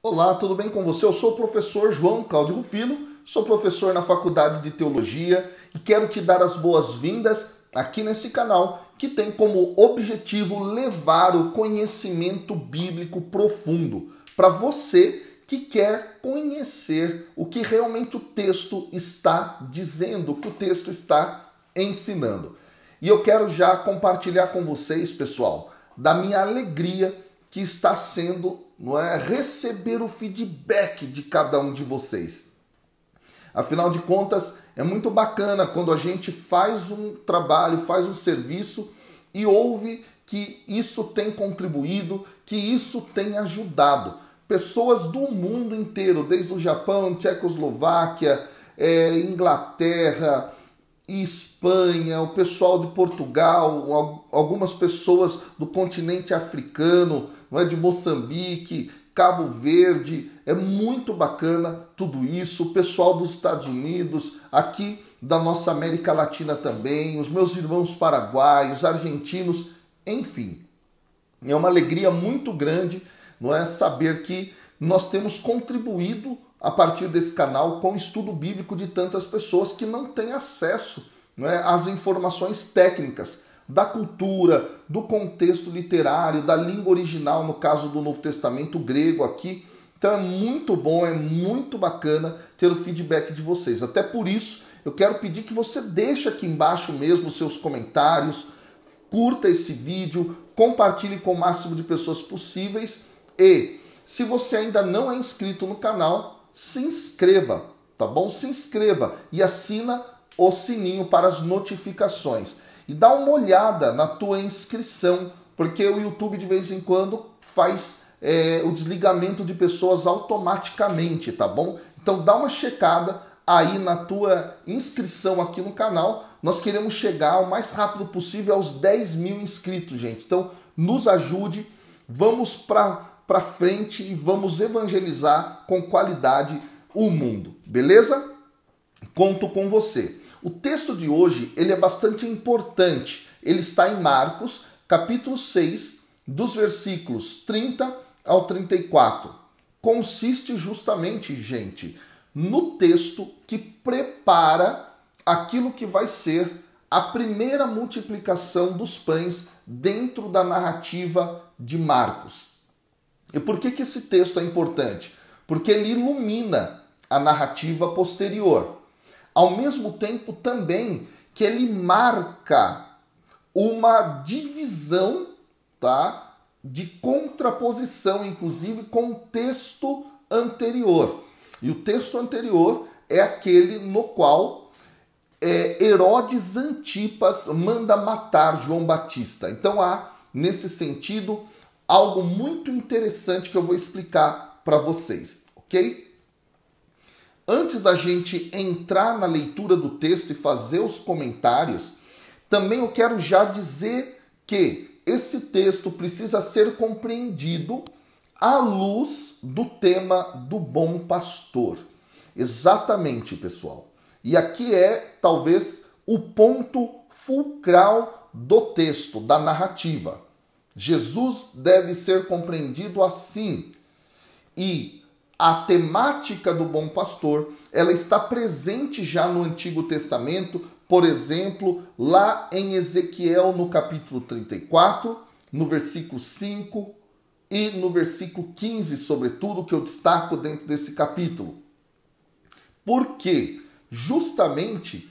Olá, tudo bem com você? Eu sou o professor João Cláudio Rufino, sou professor na Faculdade de Teologia e quero te dar as boas-vindas aqui nesse canal que tem como objetivo levar o conhecimento bíblico profundo para você que quer conhecer o que realmente o texto está dizendo, o que o texto está ensinando. E eu quero já compartilhar com vocês, pessoal, da minha alegria que está sendo, receber o feedback de cada um de vocês. Afinal de contas, é muito bacana quando a gente faz um trabalho, faz um serviço e ouve que isso tem contribuído, que isso tem ajudado. Pessoas do mundo inteiro, desde o Japão, Tchecoslováquia, Inglaterra, Espanha, o pessoal de Portugal, algumas pessoas do continente africano, de Moçambique, Cabo Verde. É muito bacana tudo isso. O pessoal dos Estados Unidos, aqui da nossa América Latina também, os meus irmãos paraguaios, argentinos, enfim. É uma alegria muito grande, saber que nós temos contribuído a partir desse canal com o estudo bíblico de tantas pessoas que não têm acesso às informações técnicas da cultura, do contexto literário, da língua original, no caso do Novo Testamento grego aqui. Então é muito bom, é muito bacana ter o feedback de vocês. Até por isso eu quero pedir que você deixe aqui embaixo mesmo os seus comentários, curta esse vídeo, compartilhe com o máximo de pessoas possíveis e se você ainda não é inscrito no canal, se inscreva, tá bom? Se inscreva e assina o sininho para as notificações. E dá uma olhada na tua inscrição, porque o YouTube de vez em quando faz o desligamento de pessoas automaticamente, tá bom? Então dá uma checada aí na tua inscrição aqui no canal. Nós queremos chegar o mais rápido possível aos 10 mil inscritos, gente. Então nos ajude, vamos para frente e vamos evangelizar com qualidade o mundo, beleza? Conto com você. O texto de hoje ele é bastante importante. Ele está em Marcos, capítulo 6, dos versículos 30 ao 34. Consiste justamente, gente, no texto que prepara aquilo que vai ser a primeira multiplicação dos pães dentro da narrativa de Marcos. E por que esse texto é importante? Porque ele ilumina a narrativa posterior. Ao mesmo tempo também que ele marca uma divisão, tá, de contraposição, inclusive com o texto anterior. E o texto anterior é aquele no qual Herodes Antipas manda matar João Batista. Então há, nesse sentido, algo muito interessante que eu vou explicar para vocês, ok? Antes da gente entrar na leitura do texto e fazer os comentários, também eu quero já dizer que esse texto precisa ser compreendido à luz do tema do bom pastor. Exatamente, pessoal. E aqui é, talvez, o ponto fulcral do texto, da narrativa. Jesus deve ser compreendido assim. E a temática do bom pastor, ela está presente já no Antigo Testamento, por exemplo, lá em Ezequiel, no capítulo 34, no versículo 5 e no versículo 15, sobretudo, que eu destaco dentro desse capítulo. Por quê? Justamente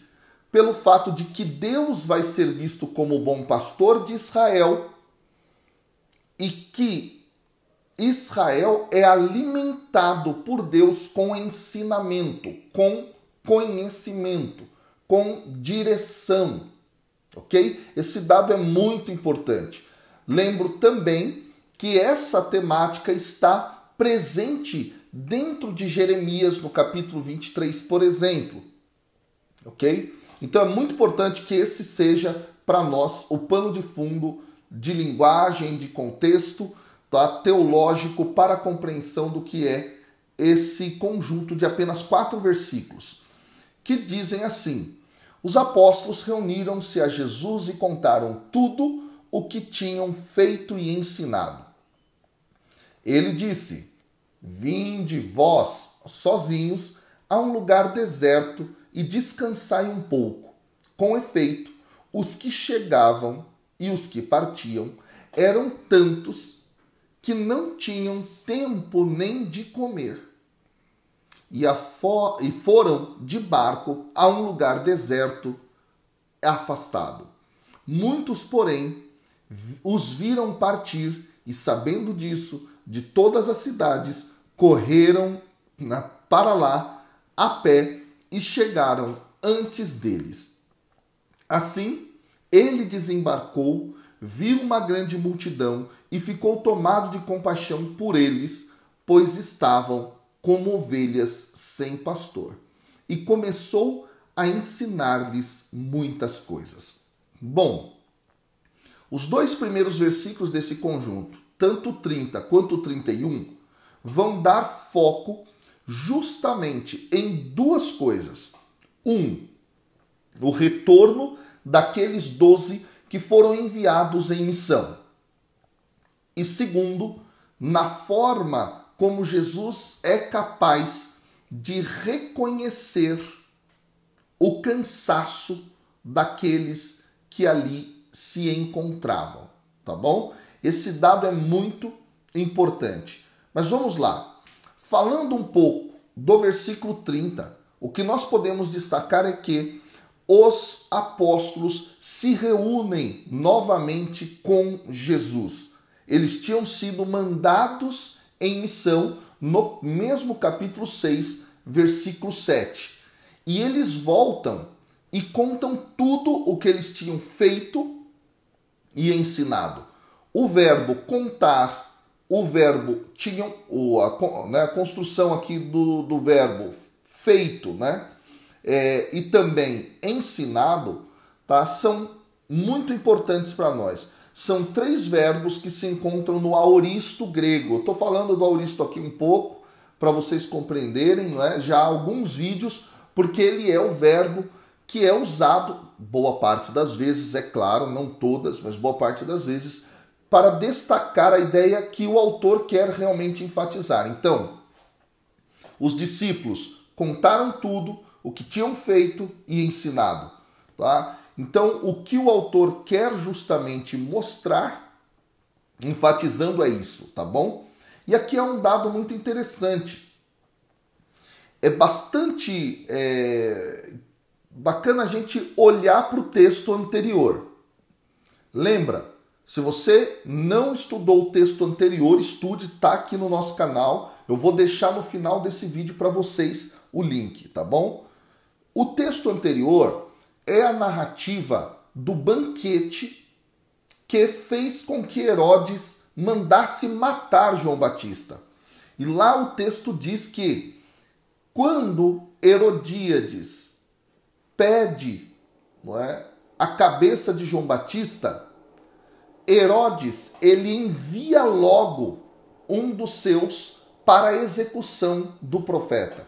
pelo fato de que Deus vai ser visto como o bom pastor de Israel e que Israel é alimentado por Deus com ensinamento, com conhecimento, com direção, ok? Esse dado é muito importante. Lembro também que essa temática está presente dentro de Jeremias, no capítulo 23, por exemplo, ok? Então é muito importante que esse seja para nós o pano de fundo de linguagem, de contexto, teológico para a compreensão do que é esse conjunto de apenas 4 versículos, que dizem assim: os apóstolos reuniram-se a Jesus e contaram tudo o que tinham feito e ensinado. Ele disse: vinde vós, sozinhos, a um lugar deserto e descansai um pouco. Com efeito, os que chegavam e os que partiam eram tantos que não tinham tempo nem de comer. E foram de barco a um lugar deserto, afastado. Muitos, porém, os viram partir e, sabendo disso, de todas as cidades, correram para lá a pé e chegaram antes deles. Assim, ele desembarcou, viu uma grande multidão e ficou tomado de compaixão por eles, pois estavam como ovelhas sem pastor. E começou a ensinar-lhes muitas coisas. Bom, os dois primeiros versículos desse conjunto, tanto o 30 quanto o 31, vão dar foco justamente em duas coisas. O retorno daqueles 12 que foram enviados em missão. E segundo, na forma como Jesus é capaz de reconhecer o cansaço daqueles que ali se encontravam, tá bom? Esse dado é muito importante. Mas vamos lá. Falando um pouco do versículo 30, o que nós podemos destacar é que os apóstolos se reúnem novamente com Jesus. Eles tinham sido mandados em missão no mesmo capítulo 6, versículo 7. E eles voltam e contam tudo o que eles tinham feito e ensinado. O verbo contar, o verbo tinham a construção aqui do verbo feito, né? E também ensinado, tá? São muito importantes para nós. São três verbos que se encontram no aoristo grego. Eu estou falando do aoristo aqui um pouco para vocês compreenderem, né? Já há alguns vídeos, porque ele é o verbo que é usado, boa parte das vezes, é claro, não todas, mas boa parte das vezes, para destacar a ideia que o autor quer realmente enfatizar. Então, os discípulos contaram tudo o que tinham feito e ensinado, tá? Então, o que o autor quer justamente mostrar, enfatizando, é isso, tá bom? E aqui é um dado muito interessante. É bastante bacana a gente olhar para o texto anterior. Lembra, se você não estudou o texto anterior, estude, tá aqui no nosso canal. Eu vou deixar no final desse vídeo para vocês o link, tá bom? O texto anterior é a narrativa do banquete que fez com que Herodes mandasse matar João Batista. E lá o texto diz que quando Herodíades pede, não é, a cabeça de João Batista, Herodes ele envia logo um dos seus para a execução do profeta.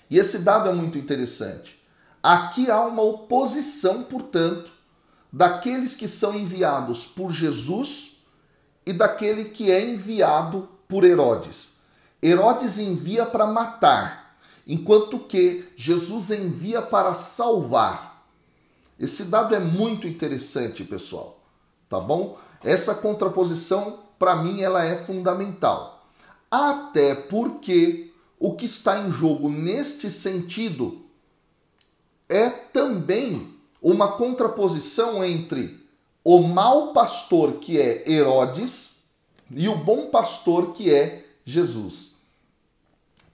E esse dado é muito interessante. Aqui há uma oposição, portanto, daqueles que são enviados por Jesus e daquele que é enviado por Herodes. Herodes envia para matar, enquanto que Jesus envia para salvar. Esse dado é muito interessante, pessoal, tá bom? Essa contraposição, para mim, ela é fundamental. Até porque o que está em jogo neste sentido é também uma contraposição entre o mau pastor, que é Herodes, e o bom pastor, que é Jesus.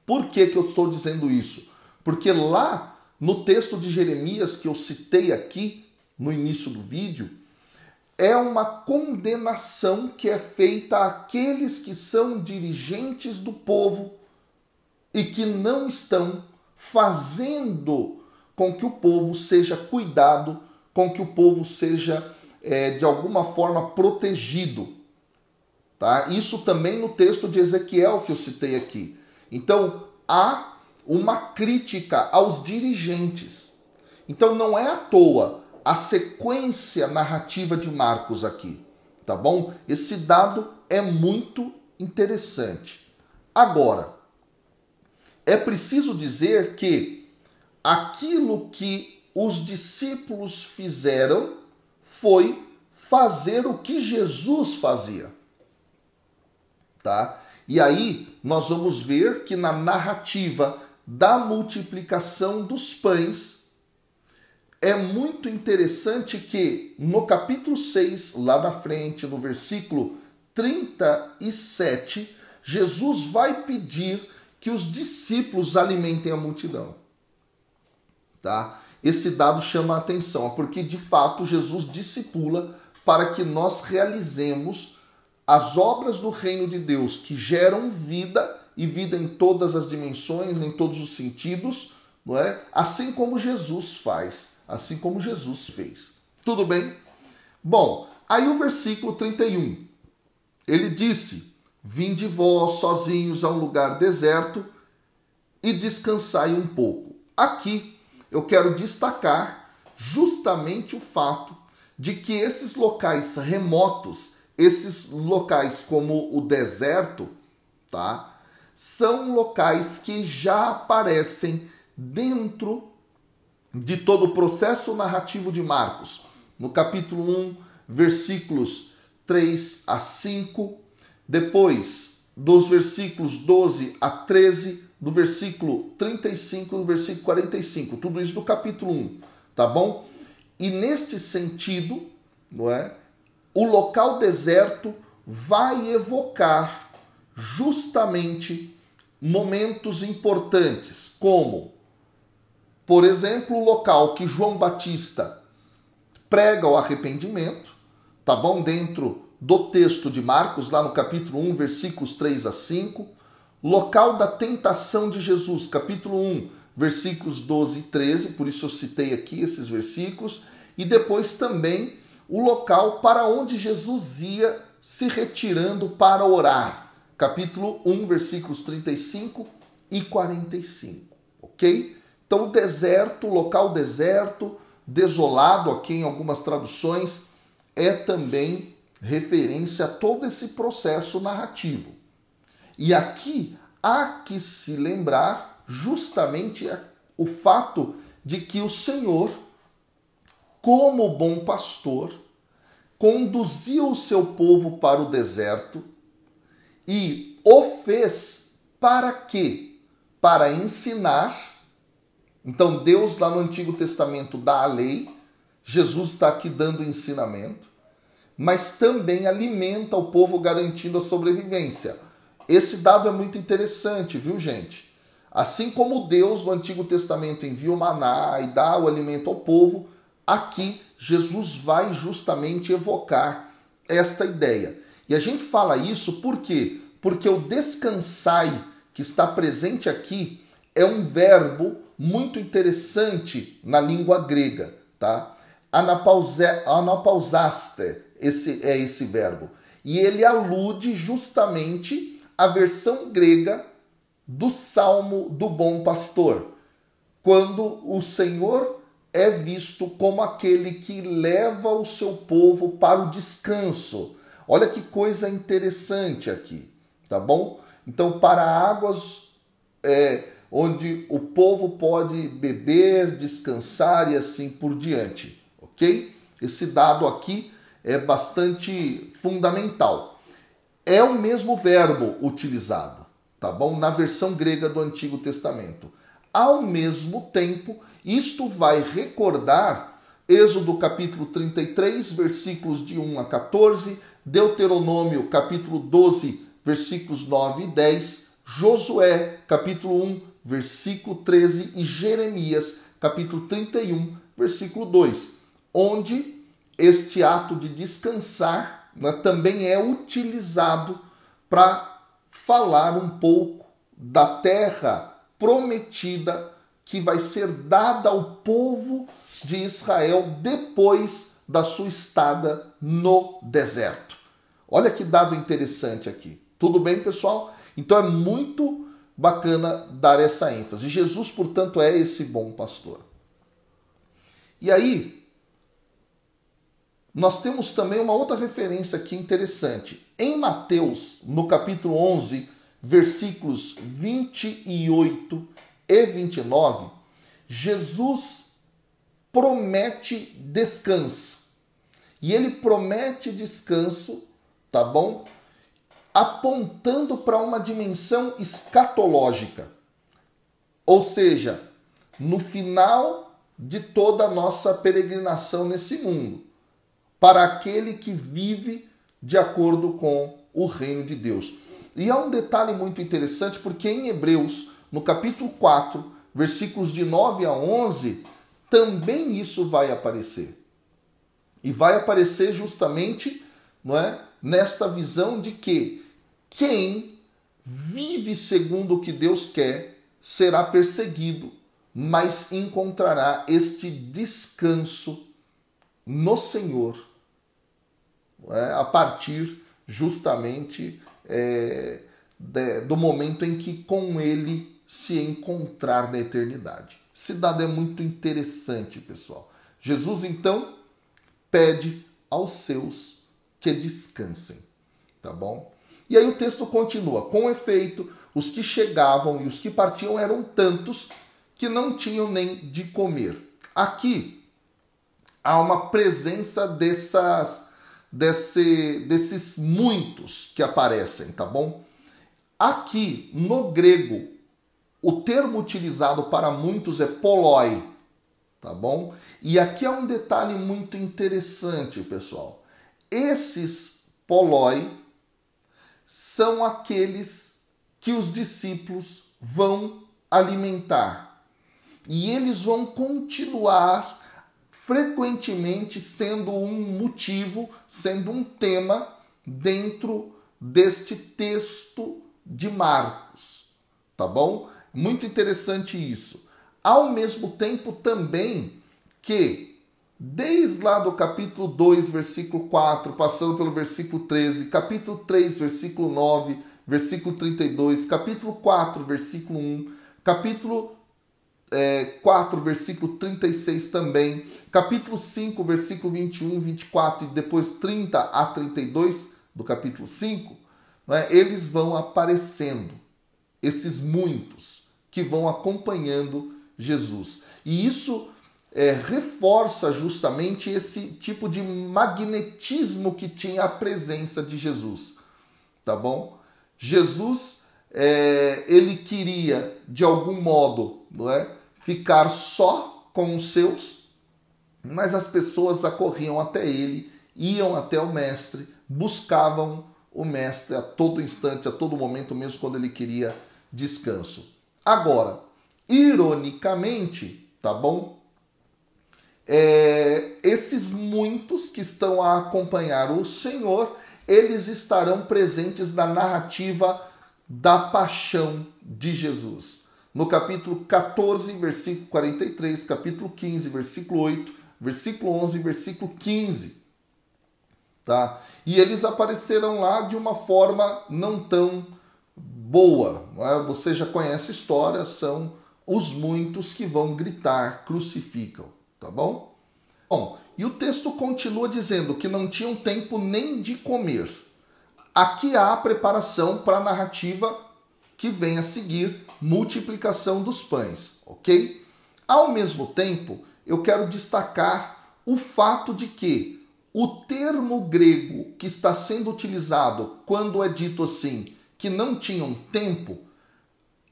Por que eu estou dizendo isso? Porque lá no texto de Jeremias, que eu citei aqui no início do vídeo, é uma condenação que é feita àqueles que são dirigentes do povo e que não estão fazendo com que o povo seja cuidado, com que o povo seja, de alguma forma, protegido. Tá? Isso também no texto de Ezequiel que eu citei aqui. Então, há uma crítica aos dirigentes. Então, não é à toa a sequência narrativa de Marcos aqui, tá bom? Esse dado é muito interessante. Agora, é preciso dizer que aquilo que os discípulos fizeram foi fazer o que Jesus fazia, tá? E aí nós vamos ver que na narrativa da multiplicação dos pães é muito interessante que no capítulo 6, lá na frente, no versículo 37, Jesus vai pedir que os discípulos alimentem a multidão, tá? Esse dado chama a atenção, porque de fato Jesus discipula para que nós realizemos as obras do reino de Deus que geram vida e vida em todas as dimensões, em todos os sentidos, não é? Assim como Jesus faz, assim como Jesus fez. Tudo bem? Bom, aí o versículo 31, ele disse: vinde vós sozinhos a um lugar deserto e descansai um pouco. Aqui eu quero destacar justamente o fato de que esses locais remotos, esses locais como o deserto, tá? São locais que já aparecem dentro de todo o processo narrativo de Marcos. No capítulo 1, versículos 3 a 5, depois dos versículos 12 a 13, do versículo 35 e do versículo 45. Tudo isso do capítulo 1, tá bom? E neste sentido, não é? O local deserto vai evocar justamente momentos importantes, como, por exemplo, o local que João Batista prega o arrependimento, tá bom? Dentro do texto de Marcos, lá no capítulo 1, versículos 3 a 5, local da tentação de Jesus, capítulo 1, versículos 12 e 13, por isso eu citei aqui esses versículos, e depois também o local para onde Jesus ia se retirando para orar, capítulo 1, versículos 35 e 45, ok? Então o deserto, o local deserto, desolado aqui em algumas traduções, é também referência a todo esse processo narrativo. E aqui há que se lembrar justamente o fato de que o Senhor, como bom pastor, conduziu o seu povo para o deserto e o fez para quê? Para ensinar. Então Deus lá no Antigo Testamento dá a lei, Jesus está aqui dando o ensinamento, mas também alimenta o povo garantindo a sobrevivência. Esse dado é muito interessante, viu, gente? Assim como Deus no Antigo Testamento envia o maná e dá o alimento ao povo, aqui Jesus vai justamente evocar esta ideia. E a gente fala isso por quê? Porque o descansai, que está presente aqui, é um verbo muito interessante na língua grega, tá? Anapausaste, esse verbo. E ele alude justamente à versão grega do Salmo do Bom Pastor, quando o Senhor é visto como aquele que leva o seu povo para o descanso. Olha que coisa interessante aqui, tá bom? Então, para águas onde o povo pode beber, descansar e assim por diante, ok? Esse dado aqui é bastante fundamental. É o mesmo verbo utilizado, tá bom? Na versão grega do Antigo Testamento. Ao mesmo tempo, isto vai recordar Êxodo capítulo 33, versículos de 1 a 14, Deuteronômio capítulo 12, versículos 9 e 10, Josué capítulo 1, versículo 13 e Jeremias capítulo 31, versículo 2, onde este ato de descansar, né, também é utilizado para falar um pouco da terra prometida que vai ser dada ao povo de Israel depois da sua estada no deserto. Olha que dado interessante aqui. Tudo bem, pessoal? Então é muito bacana dar essa ênfase. Jesus, portanto, é esse bom pastor. E aí, nós temos também uma outra referência aqui interessante. Em Mateus, no capítulo 11, versículos 28 e 29, Jesus promete descanso. E ele promete descanso, tá bom? Apontando para uma dimensão escatológica. Ou seja, no final de toda a nossa peregrinação nesse mundo, para aquele que vive de acordo com o reino de Deus. E há um detalhe muito interessante, porque em Hebreus, no capítulo 4, versículos de 9 a 11, também isso vai aparecer. E vai aparecer justamente, não é, nesta visão de que quem vive segundo o que Deus quer será perseguido, mas encontrará este descanso no Senhor, não é, a partir justamente do momento em que com Ele se encontrar na eternidade. Esse dado é muito interessante, pessoal. Jesus, então, pede aos seus que descansem, tá bom? E aí o texto continua. Com efeito, os que chegavam e os que partiam eram tantos que não tinham nem de comer. Aqui há uma presença desses muitos que aparecem, tá bom? Aqui, no grego, o termo utilizado para muitos é poloi, tá bom? E aqui há um detalhe muito interessante, pessoal. Esses poloi são aqueles que os discípulos vão alimentar. E eles vão continuar frequentemente sendo um motivo, sendo um tema dentro deste texto de Marcos, tá bom? Muito interessante isso. Ao mesmo tempo também que, desde lá do capítulo 2, versículo 4, passando pelo versículo 13, capítulo 3, versículo 9, versículo 32, capítulo 4, versículo 1, capítulo 4, versículo 36 também, capítulo 5, versículo 21, 24 e depois 30 a 32 do capítulo 5, né, eles vão aparecendo, esses muitos que vão acompanhando Jesus. E isso reforça justamente esse tipo de magnetismo que tinha a presença de Jesus, tá bom? Jesus, ele queria, de algum modo, não é, ficar só com os seus, mas as pessoas acorriam até ele, iam até o mestre, buscavam o mestre a todo instante, a todo momento, mesmo quando ele queria descanso. Agora, ironicamente, tá bom? Esses muitos que estão a acompanhar o Senhor, eles estarão presentes na narrativa da paixão de Jesus. No capítulo 14, versículo 43, capítulo 15, versículo 8, versículo 11, versículo 15. Tá? E eles aparecerão lá de uma forma não tão boa. Não é? Você já conhece a história, são os muitos que vão gritar, crucificam. Tá bom? Bom, e o texto continua dizendo que não tinham tempo nem de comer. Aqui há a preparação para a narrativa que vem a seguir, multiplicação dos pães, ok? Ao mesmo tempo, eu quero destacar o fato de que o termo grego que está sendo utilizado quando é dito assim, que não tinham tempo,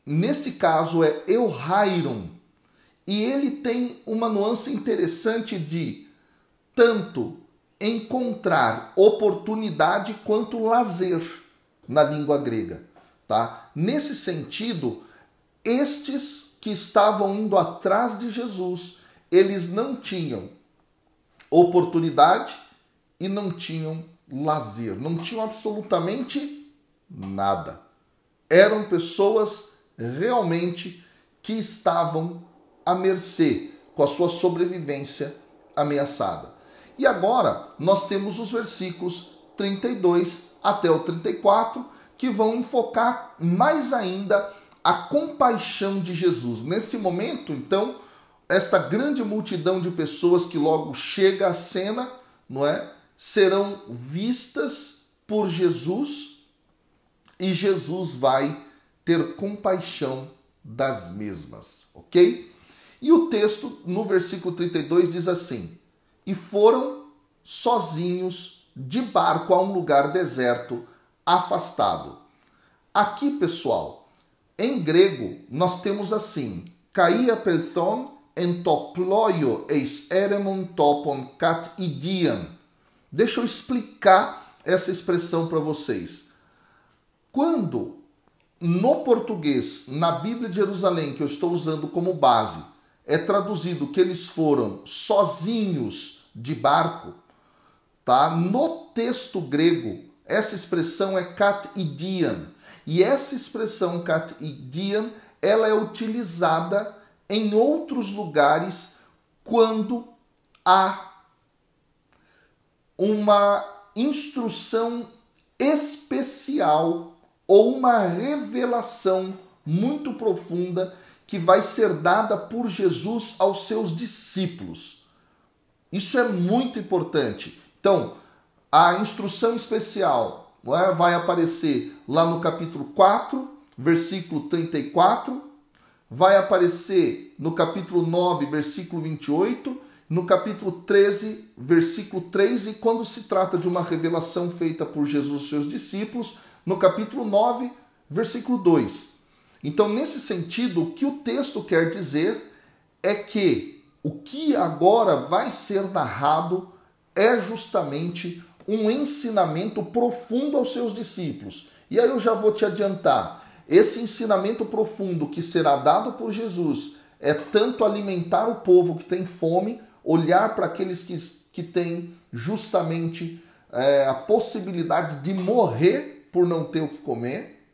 nesse caso é euhairon, e ele tem uma nuance interessante de tanto encontrar oportunidade quanto lazer na língua grega. Tá? Nesse sentido, estes que estavam indo atrás de Jesus, eles não tinham oportunidade e não tinham lazer, não tinham absolutamente nada. Eram pessoas realmente que estavam à mercê, com a sua sobrevivência ameaçada. E agora nós temos os versículos 32 até o 34, que vão enfocar mais ainda a compaixão de Jesus. Nesse momento, então, esta grande multidão de pessoas que logo chega à cena, não é, serão vistas por Jesus e Jesus vai ter compaixão das mesmas, ok? E o texto, no versículo 32, diz assim: e foram sozinhos de barco a um lugar deserto, afastado. Aqui, pessoal, em grego, nós temos assim: kaia pelton en toploio eis eremon topon kat idian. Deixa eu explicar essa expressão para vocês. Quando no português, na Bíblia de Jerusalém, que eu estou usando como base, é traduzido que eles foram sozinhos de barco, tá? No texto grego, essa expressão é kat idian. E essa expressão kat idian, ela é utilizada em outros lugares quando há uma instrução especial ou uma revelação muito profunda que vai ser dada por Jesus aos seus discípulos. Isso é muito importante. Então, a instrução especial vai aparecer lá no capítulo 4, versículo 34, vai aparecer no capítulo 9, versículo 28, no capítulo 13, versículo 3, e quando se trata de uma revelação feita por Jesus aos seus discípulos, no capítulo 9, versículo 2. Então, nesse sentido, o que o texto quer dizer é que o que agora vai ser narrado é justamente um ensinamento profundo aos seus discípulos. E aí eu já vou te adiantar, esse ensinamento profundo que será dado por Jesus é tanto alimentar o povo que tem fome, olhar para aqueles que têm justamente a possibilidade de morrer por não ter o que comer.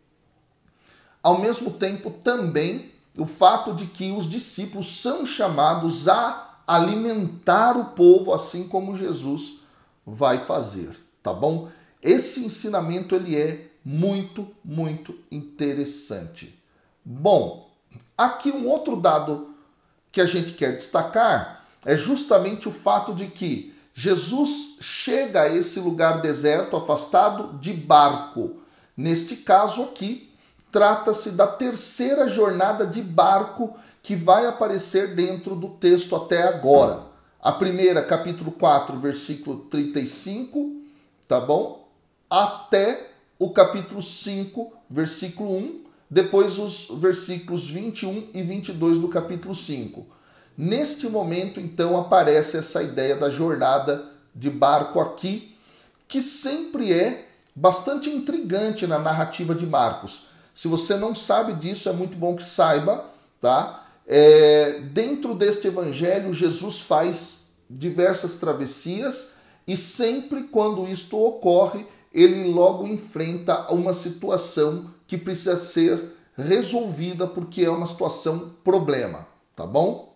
Ao mesmo tempo, também, o fato de que os discípulos são chamados a alimentar o povo, assim como Jesus vai fazer, tá bom? Esse ensinamento, ele é muito, muito interessante. Bom, aqui um outro dado que a gente quer destacar é justamente o fato de que Jesus chega a esse lugar deserto, afastado, de barco. Neste caso aqui, trata-se da terceira jornada de barco que vai aparecer dentro do texto até agora. A primeira, capítulo 4, versículo 35, tá bom? Até o capítulo 5, versículo 1, depois os versículos 21 e 22 do capítulo 5. Neste momento, então, aparece essa ideia da jornada de barco aqui, que sempre é bastante intrigante na narrativa de Marcos. Se você não sabe disso, é muito bom que saiba, tá? Dentro deste evangelho, Jesus faz diversas travessias e sempre quando isto ocorre, ele logo enfrenta uma situação que precisa ser resolvida porque é uma situação problema, tá bom?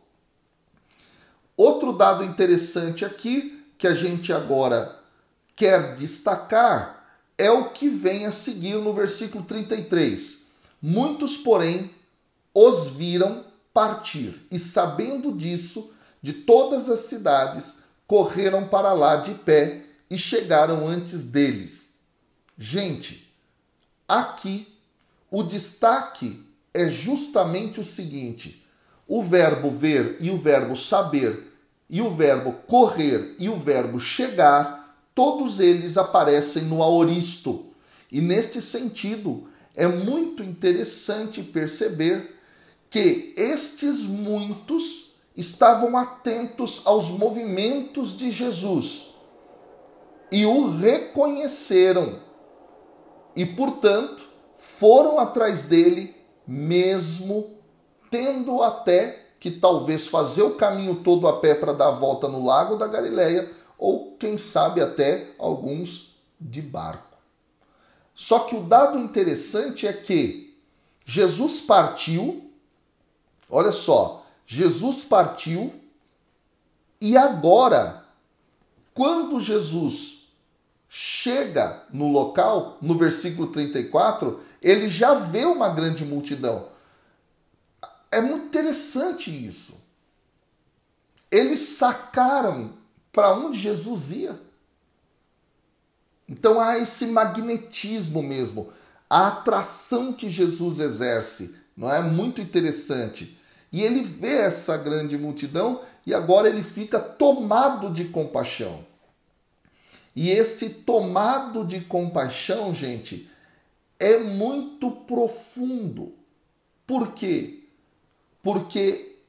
Outro dado interessante aqui que a gente agora quer destacar é o que vem a seguir no versículo 33. Muitos, porém, os viram partir e, sabendo disso, de todas as cidades, correram para lá de pé e chegaram antes deles. Gente, aqui o destaque é justamente o seguinte: o verbo ver e o verbo saber e o verbo correr e o verbo chegar, todos eles aparecem no aoristo. E neste sentido, é muito interessante perceber que estes muitos estavam atentos aos movimentos de Jesus e o reconheceram e, portanto, foram atrás dele, mesmo tendo até que talvez fazer o caminho todo a pé para dar a volta no lago da Galileia, ou quem sabe até alguns de barco. Só que o dado interessante é que Jesus partiu, olha só, Jesus partiu e agora, quando Jesus chega no local, no versículo 34, ele já vê uma grande multidão. É muito interessante isso. Eles sacaram para onde Jesus ia. Então há esse magnetismo mesmo. a atração que Jesus exerce, não é? Muito interessante. E ele vê essa grande multidão e agora ele fica tomado de compaixão. E este tomado de compaixão, gente, é muito profundo. Por quê? Porque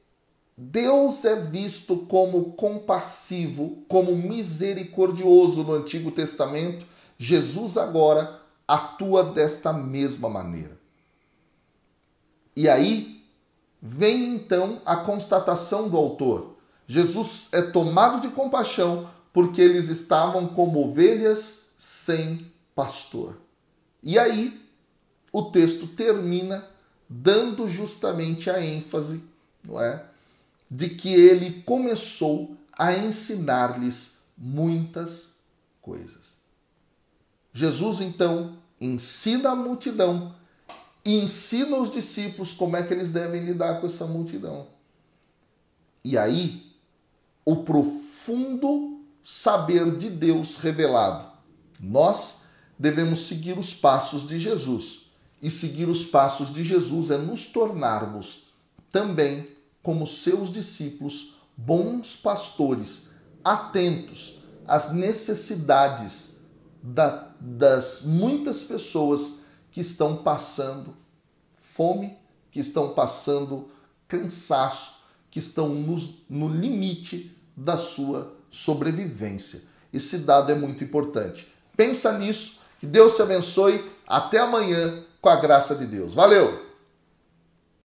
Deus é visto como compassivo, como misericordioso no Antigo Testamento. Jesus agora atua desta mesma maneira. E aí vem então a constatação do autor. Jesus é tomado de compaixão porque eles estavam como ovelhas sem pastor. E aí o texto termina dando justamente a ênfase, não é, de que ele começou a ensinar-lhes muitas coisas. Jesus, então, ensina a multidão e ensina os discípulos como é que eles devem lidar com essa multidão. E aí, o profundo saber de Deus revelado. Nós devemos seguir os passos de Jesus. E seguir os passos de Jesus é nos tornarmos também, como seus discípulos, bons pastores, atentos às necessidades das muitas pessoas que estão passando fome, que estão passando cansaço, que estão no limite da sua sobrevivência. Esse dado é muito importante. Pensa nisso, que Deus te abençoe. Até amanhã, com a graça de Deus. Valeu!